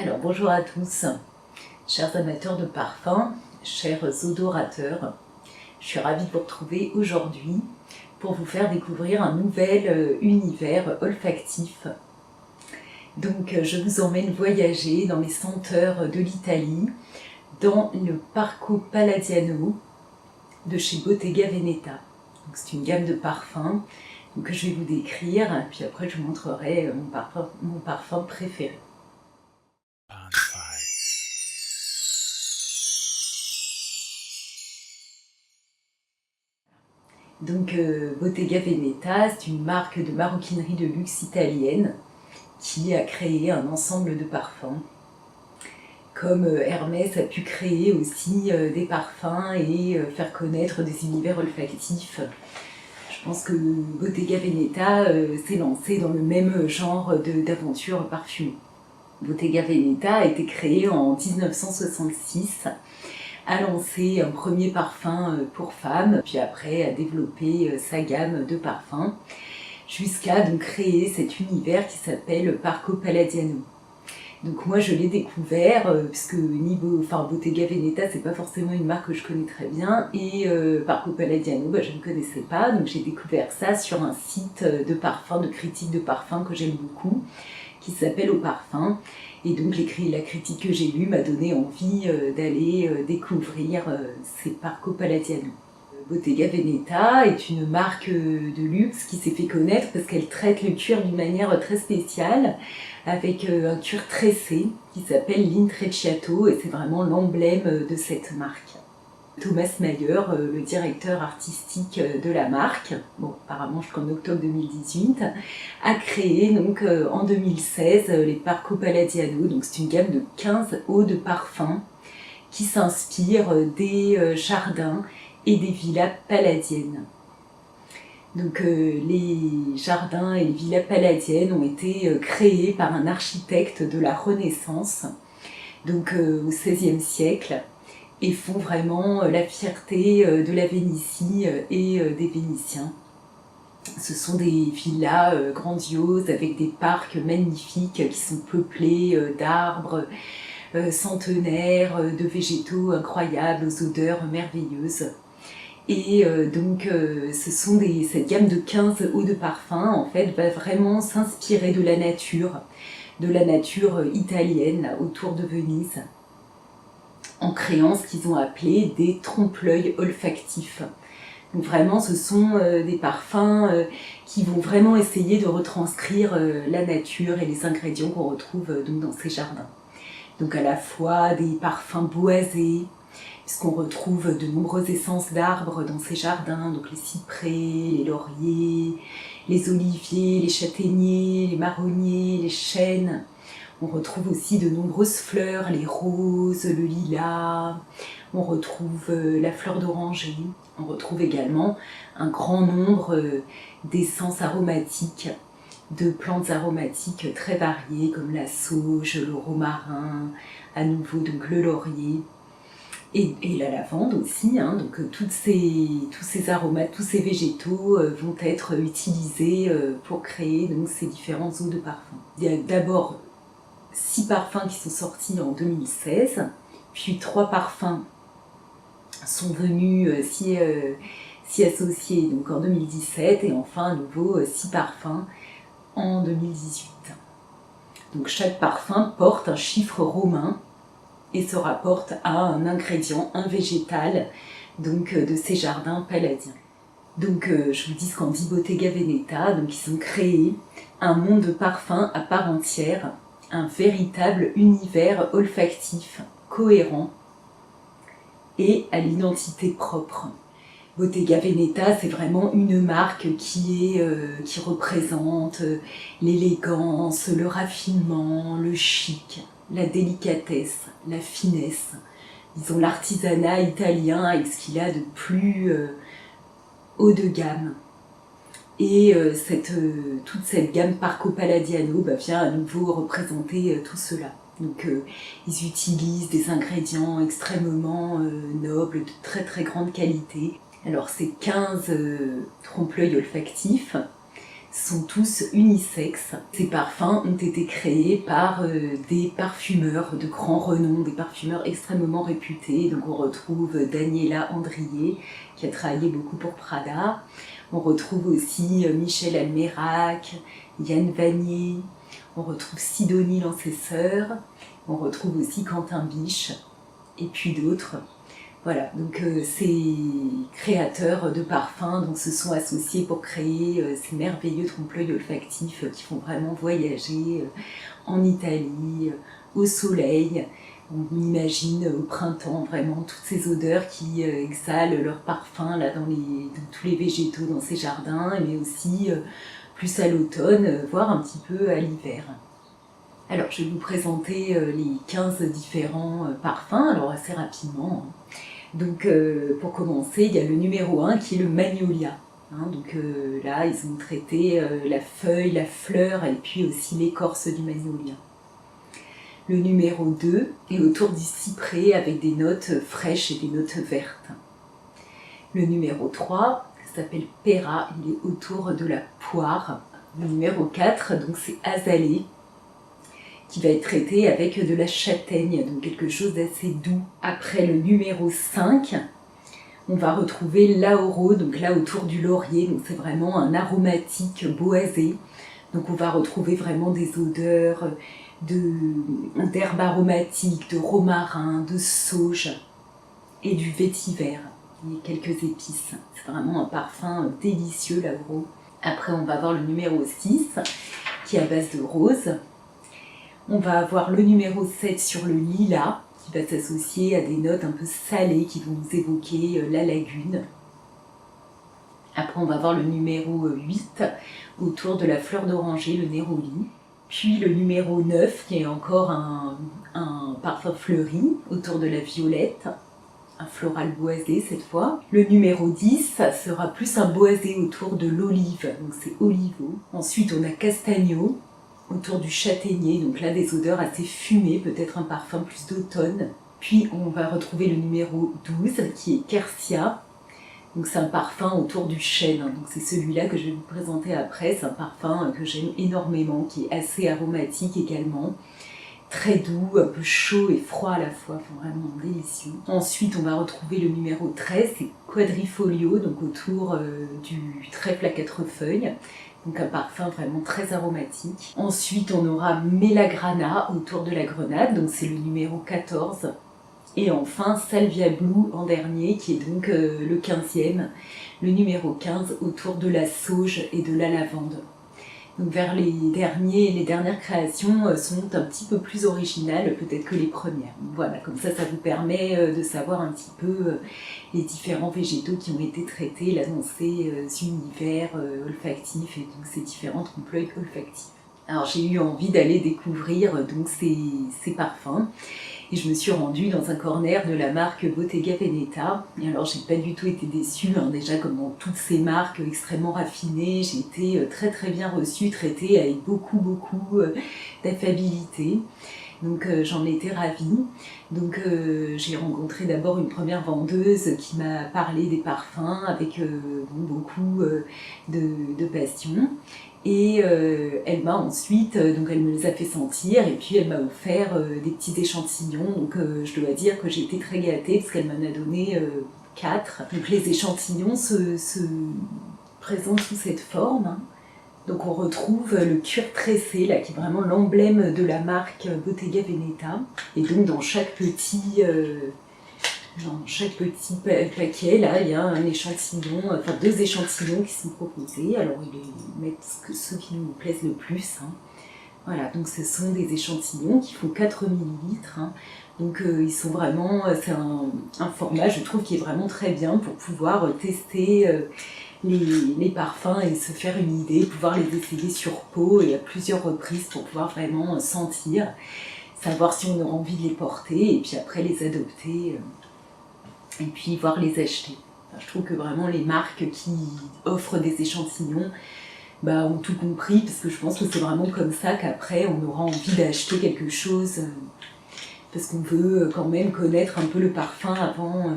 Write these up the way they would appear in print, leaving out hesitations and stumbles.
Alors bonjour à tous, chers amateurs de parfums, chers odorateurs. Je suis ravie de vous retrouver aujourd'hui pour vous faire découvrir un nouvel univers olfactif. Donc je vous emmène voyager dans les senteurs de l'Italie, dans le Parco Palladiano de chez Bottega Veneta. C'est une gamme de parfums que je vais vous décrire, puis après je vous montrerai mon parfum préféré. Donc Bottega Veneta, c'est une marque de maroquinerie de luxe italienne qui a créé un ensemble de parfums. Comme Hermès a pu créer aussi des parfums et faire connaître des univers olfactifs. Je pense que Bottega Veneta s'est lancé dans le même genre d'aventure parfumée. Bottega Veneta a été créé en 1966, a lancé un premier parfum pour femmes, puis après a développé sa gamme de parfums, jusqu'à donc créer cet univers qui s'appelle Parco Palladiano. Donc moi je l'ai découvert, puisque Bottega Veneta c'est pas forcément une marque que je connais très bien, et Parco Palladiano je ne connaissais pas, donc j'ai découvert ça sur un site de parfums, de critique de parfums que j'aime beaucoup, qui s'appelle Au Parfum. Et donc la critique que j'ai lue m'a donné envie d'aller découvrir ces Parco Palladiano. Bottega Veneta est une marque de luxe qui s'est fait connaître parce qu'elle traite le cuir d'une manière très spéciale, avec un cuir tressé qui s'appelle l'Intrecciato, et c'est vraiment l'emblème de cette marque. Thomas Mayer, le directeur artistique de la marque, bon, apparemment jusqu'en octobre 2018, a créé donc en 2016 les Parco Palladiano. Donc c'est une gamme de 15 eaux de parfum qui s'inspirent des jardins et des villas palladiennes. Donc les jardins et les villas palladiennes ont été créés par un architecte de la Renaissance, donc au XVIe siècle, et font vraiment la fierté de la Vénétie et des Vénitiens. Ce sont des villas grandioses avec des parcs magnifiques qui sont peuplés d'arbres centenaires, de végétaux incroyables aux odeurs merveilleuses. Et cette gamme de 15 eaux de parfum en fait va vraiment s'inspirer de la nature italienne là, autour de Venise, en créant ce qu'ils ont appelé des trompe-l'œil olfactifs. Donc vraiment ce sont des parfums qui vont vraiment essayer de retranscrire la nature et les ingrédients qu'on retrouve donc dans ces jardins. Donc à la fois des parfums boisés, puisqu'on retrouve de nombreuses essences d'arbres dans ces jardins, donc les cyprès, les lauriers, les oliviers, les châtaigniers, les marronniers, les chênes. On retrouve aussi de nombreuses fleurs, les roses, le lilas, on retrouve la fleur d'oranger, on retrouve également un grand nombre d'essences aromatiques, de plantes aromatiques très variées comme la sauge, le romarin, à nouveau donc le laurier et la lavande aussi, hein, donc tous ces aromates, tous ces végétaux vont être utilisés pour créer donc ces différentes eaux de parfum. Il y a d'abord 6 parfums qui sont sortis en 2016, puis 3 parfums sont venus s'y associer donc en 2017, et enfin à nouveau 6 parfums en 2018. Donc chaque parfum porte un chiffre romain et se rapporte à un ingrédient, un végétal, donc de ces jardins palladiens. Donc je vous dis ce qu'en dit Bottega Veneta, donc ils ont créé un monde de parfums à part entière, un véritable univers olfactif, cohérent et à l'identité propre. Bottega Veneta, c'est vraiment une marque qui représente l'élégance, le raffinement, le chic, la délicatesse, la finesse. Ils ont l'artisanat italien avec ce qu'il a de plus haut de gamme. Et toute cette gamme Parco Palladiano vient à nouveau représenter tout cela. Donc ils utilisent des ingrédients extrêmement nobles, de très très grande qualité. Alors c'est 15 trompe-l'œil olfactifs, sont tous unisexes. Ces parfums ont été créés par des parfumeurs de grand renom, des parfumeurs extrêmement réputés. Donc on retrouve Daniela Andrié, qui a travaillé beaucoup pour Prada. On retrouve aussi Michel Almerac, Yann Vanier, on retrouve Sidonie Lancesseur, on retrouve aussi Quentin Biche, et puis d'autres. Voilà, donc ces créateurs de parfums donc, se sont associés pour créer ces merveilleux trompe-l'œil olfactifs qui font vraiment voyager en Italie, au soleil. On imagine au printemps vraiment toutes ces odeurs qui exhalent leur parfum là, dans tous les végétaux dans ces jardins, mais aussi plus à l'automne, voire un petit peu à l'hiver. Alors je vais vous présenter les 15 différents parfums, alors assez rapidement. Donc pour commencer, il y a le numéro 1 qui est le Magnolia. Donc là, ils ont traité la feuille, la fleur et puis aussi l'écorce du magnolia. Le numéro 2 est autour du cyprès avec des notes fraîches et des notes vertes. Le numéro 3 s'appelle Pera, il est autour de la poire. Le numéro 4, donc c'est Azalée, qui va être traité avec de la châtaigne, donc quelque chose d'assez doux. Après le numéro 5, on va retrouver Lauro, donc là autour du laurier, donc c'est vraiment un aromatique boisé. Donc on va retrouver vraiment des odeurs d'herbes aromatiques, de romarin, de sauge et du vétiver, et quelques épices. C'est vraiment un parfum délicieux, Lauro. Après on va avoir le numéro 6, qui est à base de rose. On va avoir le numéro 7 sur le lilas, qui va s'associer à des notes un peu salées qui vont nous évoquer la lagune. Après, on va avoir le numéro 8 autour de la fleur d'oranger, le néroli. Puis le numéro 9 qui est encore un parfum fleuri autour de la violette, un floral boisé cette fois. Le numéro 10 ça sera plus un boisé autour de l'olive, donc c'est olivo. Ensuite, on a castagno autour du châtaignier, donc là des odeurs assez fumées, peut-être un parfum plus d'automne. Puis on va retrouver le numéro 12 qui est Quercia, donc c'est un parfum autour du chêne, donc c'est celui-là que je vais vous présenter après. C'est un parfum que j'aime énormément, qui est assez aromatique également, très doux, un peu chaud et froid à la fois, enfin, vraiment délicieux. Ensuite on va retrouver le numéro 13, c'est Quadrifolio, donc autour du trèfle à 4 feuilles. Donc un parfum vraiment très aromatique. Ensuite, on aura Melagrana autour de la grenade, donc c'est le numéro 14. Et enfin, Salvia Blue en dernier, qui est donc le 15e, le numéro 15, autour de la sauge et de la lavande. Donc vers les dernières créations sont un petit peu plus originales peut-être que les premières. Voilà, comme ça vous permet de savoir un petit peu les différents végétaux qui ont été traités là dans ces univers olfactifs et donc ces différents trompe-l'œil olfactifs. Alors j'ai eu envie d'aller découvrir donc ces parfums. Et je me suis rendue dans un corner de la marque Bottega Veneta. Et alors, j'ai pas du tout été déçue, déjà comme dans toutes ces marques extrêmement raffinées, j'ai été très très bien reçue, traitée avec beaucoup d'affabilité. Donc j'en ai été ravie. Donc j'ai rencontré d'abord une première vendeuse qui m'a parlé des parfums avec beaucoup de passion. Et elle m'a ensuite, donc elle me les a fait sentir et puis elle m'a offert des petits échantillons. Donc je dois dire que j'ai été très gâtée parce qu'elle m'en a donné 4. Donc les échantillons se présentent sous cette forme. Donc on retrouve le cuir tressé là, qui est vraiment l'emblème de la marque Bottega Veneta. Et donc dans chaque petit paquet, là, il y a un échantillon, enfin 2 échantillons qui sont proposés. Alors, ils mettent ceux qui nous plaisent le plus. Voilà, donc ce sont des échantillons qui font 4 ml. Donc, ils sont vraiment, c'est un format, je trouve, qui est vraiment très bien pour pouvoir tester les parfums et se faire une idée, pouvoir les essayer sur peau et à plusieurs reprises pour pouvoir vraiment sentir, savoir si on a envie de les porter et puis après les adopter. Et puis voir les acheter. Enfin, je trouve que vraiment les marques qui offrent des échantillons ont tout compris, parce que je pense que c'est vraiment comme ça qu'après on aura envie d'acheter quelque chose, parce qu'on veut quand même connaître un peu le parfum avant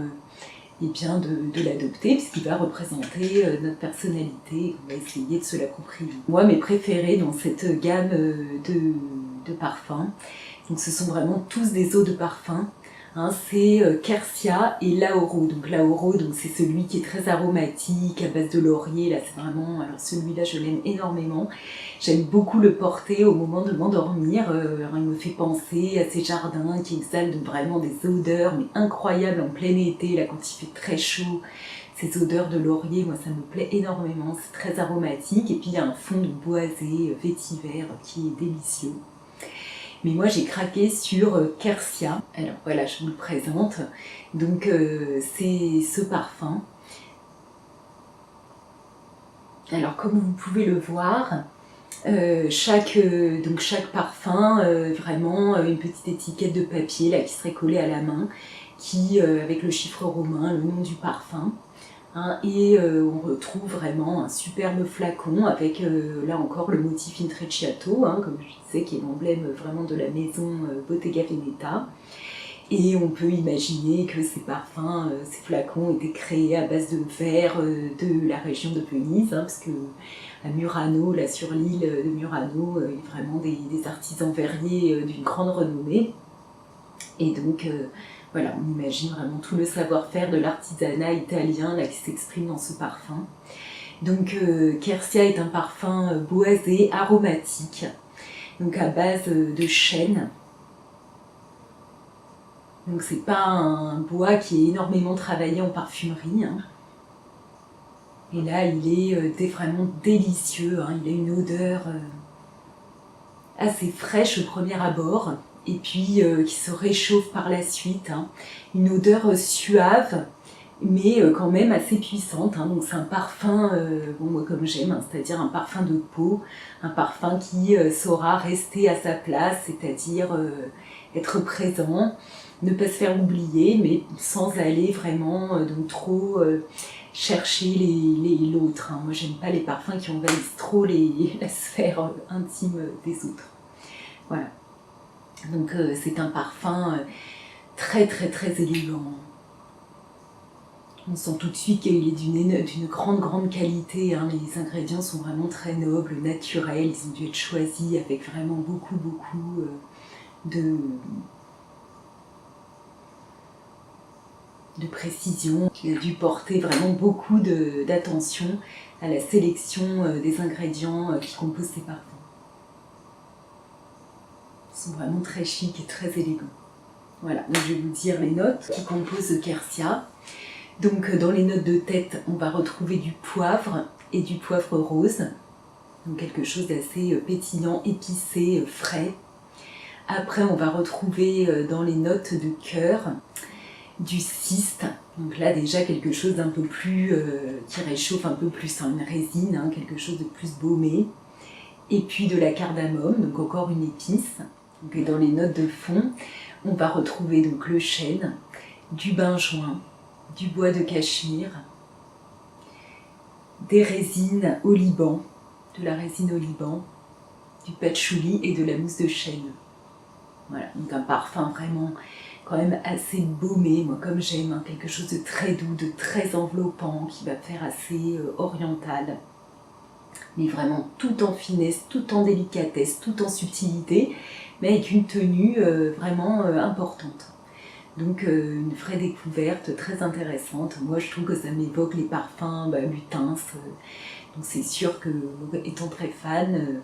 et bien de l'adopter puisqu'il va représenter notre personnalité. On va essayer de se l'approprier. Moi, mes préférés dans cette gamme de parfums, donc ce sont vraiment tous des eaux de parfum. Hein, c'est Quercia et Lauro. Donc Lauro, donc c'est celui qui est très aromatique, à base de laurier. Là, c'est vraiment, alors celui-là, je l'aime énormément. J'aime beaucoup le porter au moment de m'endormir. Il me fait penser à ces jardins qui exhalent vraiment des odeurs, mais incroyables en plein été, là, quand il fait très chaud. Ces odeurs de laurier, moi, ça me plaît énormément. C'est très aromatique. Et puis, il y a un fond de boisé, vétiver, qui est délicieux. Mais moi j'ai craqué sur Quercia. Alors voilà, je vous le présente. Donc c'est ce parfum. Alors comme vous pouvez le voir, chaque parfum, vraiment une petite étiquette de papier là, qui serait collée à la main, qui avec le chiffre romain, le nom du parfum. Hein, et on retrouve vraiment un superbe flacon avec là encore le motif Intrecciato, hein, comme je disais, qui est l'emblème vraiment de la maison Bottega Veneta. Et on peut imaginer que ces parfums, ces flacons étaient créés à base de verre de la région de Venise, hein, parce que à Murano, là sur l'île de Murano, il y a vraiment des artisans verriers d'une grande renommée. Et donc voilà, on imagine vraiment tout le savoir-faire de l'artisanat italien là, qui s'exprime dans ce parfum. Donc Quercia est un parfum boisé, aromatique, donc à base de chêne. Donc c'est pas un bois qui est énormément travaillé en parfumerie. Hein. Et là il est vraiment délicieux, hein. Il a une odeur assez fraîche au premier abord. Et puis qui se réchauffe par la suite. Hein. Une odeur suave, mais quand même assez puissante. Hein. Donc c'est un parfum, bon, moi, comme j'aime, hein, c'est-à-dire un parfum de peau, un parfum qui saura rester à sa place, c'est-à-dire être présent, ne pas se faire oublier, mais sans aller vraiment donc trop chercher l'autre. Hein. Moi j'aime pas les parfums qui envahissent trop la sphère intime des autres. Voilà. Donc c'est un parfum très très très élégant. On sent tout de suite qu'il est d'une grande qualité. Hein. Les ingrédients sont vraiment très nobles, naturels. Ils ont dû être choisis avec vraiment beaucoup de précision. Il a dû porter vraiment beaucoup d'attention à la sélection des ingrédients qui composent ces parfums. Ils sont vraiment très chics et très élégants. Voilà, donc je vais vous dire les notes qui composent Quercia. Donc dans les notes de tête, on va retrouver du poivre et du poivre rose. Donc quelque chose d'assez pétillant, épicé, frais. Après, on va retrouver dans les notes de cœur du cyste. Donc là déjà quelque chose d'un peu plus, qui réchauffe un peu plus, hein, une résine, hein, quelque chose de plus baumé. Et puis de la cardamome, donc encore une épice. Donc, et dans les notes de fond, on va retrouver donc le chêne, du benjoin, du bois de cachemire, des résines au Liban, de la résine au Liban, du patchouli et de la mousse de chêne. Voilà, donc un parfum vraiment quand même assez baumé, moi comme j'aime, hein, quelque chose de très doux, de très enveloppant, qui va faire assez oriental. Mais vraiment tout en finesse, tout en délicatesse, tout en subtilité, mais avec une tenue vraiment importante. Donc une vraie découverte très intéressante. Moi je trouve que ça m'évoque les parfums lutins. Donc c'est sûr que, étant très fan,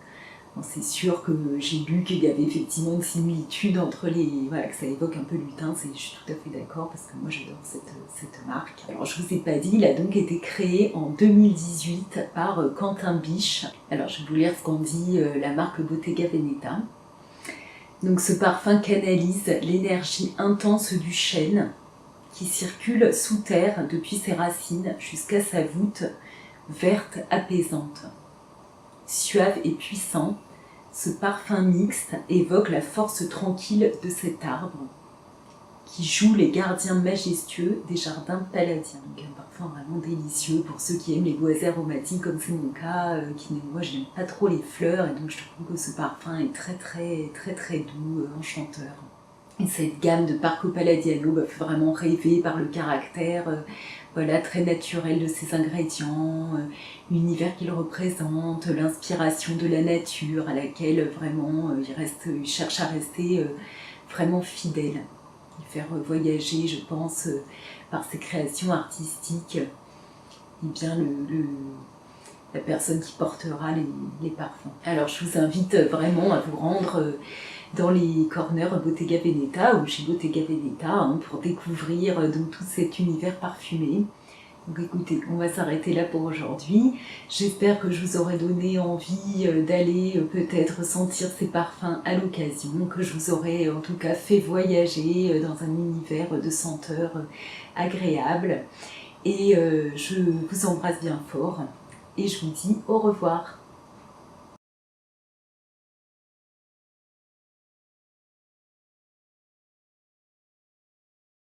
c'est sûr que j'ai lu qu'il y avait effectivement une similitude entre les... Voilà, que ça évoque un peu lutin, je suis tout à fait d'accord parce que moi j'adore cette marque. Alors je vous ai pas dit, il a donc été créé en 2018 par Quentin Biche. Alors je vais vous lire ce qu'en dit la marque Bottega Veneta. Donc ce parfum canalise l'énergie intense du chêne qui circule sous terre depuis ses racines jusqu'à sa voûte verte apaisante. Suave et puissant, ce parfum mixte évoque la force tranquille de cet arbre qui joue les gardiens majestueux des jardins palladiens. Donc un parfum vraiment délicieux pour ceux qui aiment les boisés aromatiques comme c'est mon cas, moi je n'aime pas trop les fleurs et donc je trouve que ce parfum est très doux, enchanteur. Et cette gamme de Parco Palladiano fait vraiment rêver par le caractère voilà, très naturel de ses ingrédients, l'univers qu'il représente, l'inspiration de la nature à laquelle vraiment il cherche à rester vraiment fidèle. Et faire voyager, je pense, par ses créations artistiques, et bien la personne qui portera les parfums. Alors je vous invite vraiment à vous rendre dans les corners Bottega Veneta ou chez Bottega Veneta pour découvrir donc tout cet univers parfumé. Donc écoutez, on va s'arrêter là pour aujourd'hui. J'espère que je vous aurai donné envie d'aller peut-être sentir ces parfums à l'occasion, que je vous aurai en tout cas fait voyager dans un univers de senteurs agréables. Et je vous embrasse bien fort et je vous dis au revoir.